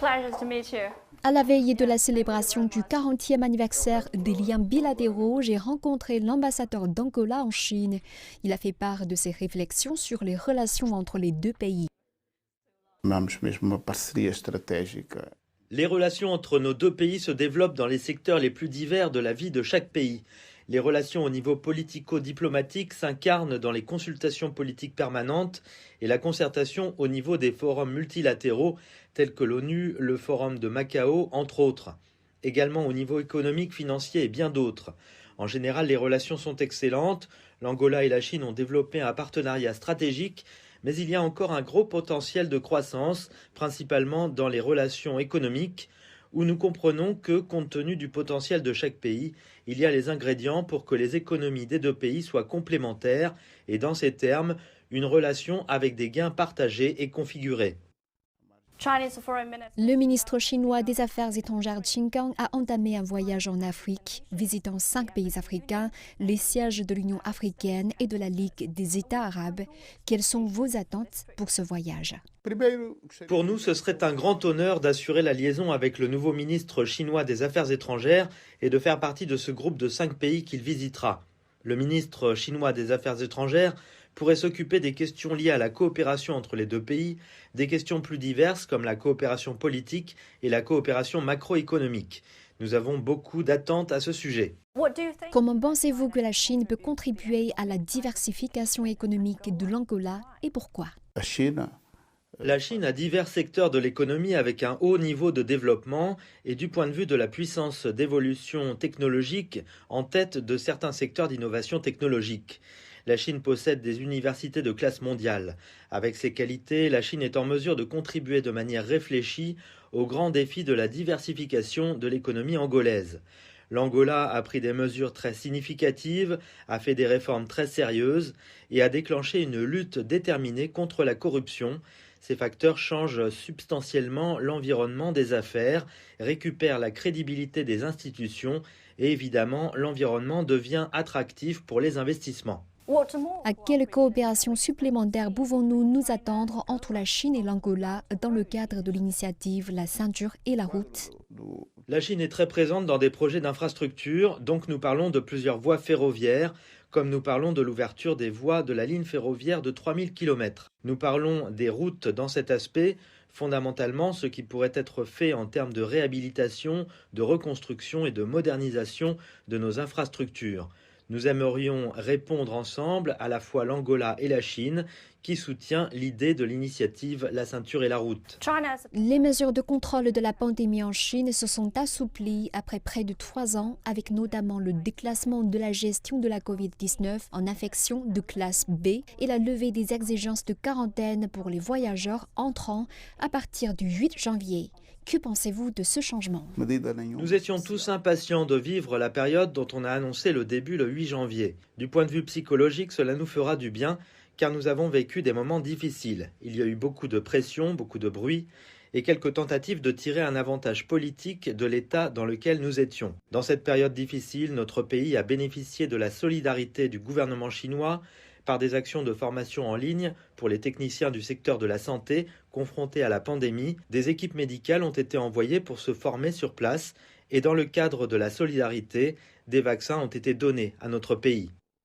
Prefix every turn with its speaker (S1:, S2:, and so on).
S1: À la veille de la célébration du 40e anniversaire des liens bilatéraux, j'ai rencontré l'ambassadeur d'Angola en Chine. Il a fait part de ses réflexions sur les relations entre les deux pays.
S2: Les relations entre nos deux pays se développent dans les secteurs les plus divers de la vie de chaque pays. Les relations au niveau politico-diplomatique s'incarnent dans les consultations politiques permanentes et la concertation au niveau des forums multilatéraux tels que l'ONU, le Forum de Macao, entre autres. Également au niveau économique, financier et bien d'autres. En général, les relations sont excellentes. L'Angola et la Chine ont développé un partenariat stratégique, mais il y a encore un gros potentiel de croissance, principalement dans les relations économiques, où nous comprenons que, compte tenu du potentiel de chaque pays, il y a les ingrédients pour que les économies des deux pays soient complémentaires et, dans ces termes, une relation avec des gains partagés et configurés.
S1: Le ministre chinois des Affaires étrangères Qin Gang a entamé un voyage en Afrique, visitant 5 pays africains, les sièges de l'Union africaine et de la Ligue des États arabes. Quelles sont vos attentes pour ce voyage ?
S2: Pour nous, ce serait un grand honneur d'assurer la liaison avec le nouveau ministre chinois des Affaires étrangères et de faire partie de ce groupe de 5 pays qu'il visitera. Le ministre chinois des Affaires étrangères pourrait s'occuper des questions liées à la coopération entre les deux pays, des questions plus diverses comme la coopération politique et la coopération macroéconomique. Nous avons beaucoup d'attentes à ce sujet.
S1: Comment pensez-vous que la Chine peut contribuer à la diversification économique de l'Angola et pourquoi ?
S2: La Chine a divers secteurs de l'économie avec un haut niveau de développement et du point de vue de la puissance d'évolution technologique en tête de certains secteurs d'innovation technologique. La Chine possède des universités de classe mondiale. Avec ces qualités, la Chine est en mesure de contribuer de manière réfléchie aux grands défis de la diversification de l'économie angolaise. L'Angola a pris des mesures très significatives, a fait des réformes très sérieuses et a déclenché une lutte déterminée contre la corruption. Ces facteurs changent substantiellement l'environnement des affaires, récupèrent la crédibilité des institutions et évidemment l'environnement devient attractif pour les investissements.
S1: À quelle coopération supplémentaire pouvons-nous nous attendre entre la Chine et l'Angola dans le cadre de l'initiative La Ceinture et la Route ?
S2: La Chine est très présente dans des projets d'infrastructure, donc nous parlons de plusieurs voies ferroviaires, comme nous parlons de l'ouverture des voies de la ligne ferroviaire de 3000 km. Nous parlons des routes dans cet aspect, fondamentalement ce qui pourrait être fait en termes de réhabilitation, de reconstruction et de modernisation de nos infrastructures. Nous aimerions répondre ensemble à la fois l'Angola et la Chine qui soutient l'idée de l'initiative La Ceinture et la Route.
S1: Les mesures de contrôle de la pandémie en Chine se sont assouplies après près de 3 ans, avec notamment le déclassement de la gestion de la Covid-19 en affection de classe B et la levée des exigences de quarantaine pour les voyageurs entrant à partir du 8 janvier. Que pensez-vous de ce changement ?
S2: Nous étions tous impatients de vivre la période dont on a annoncé le début le 8 janvier. Du point de vue psychologique, cela nous fera du bien car nous avons vécu des moments difficiles. Il y a eu beaucoup de pression, beaucoup de bruit et quelques tentatives de tirer un avantage politique de l'état dans lequel nous étions. Dans cette période difficile, notre pays a bénéficié de la solidarité du gouvernement chinois par des actions de formation en ligne pour les techniciens du secteur de la santé confrontés à la pandémie. Des équipes médicales ont été envoyées pour se former sur place et dans le cadre de la solidarité, des vaccins ont été donnés à notre pays.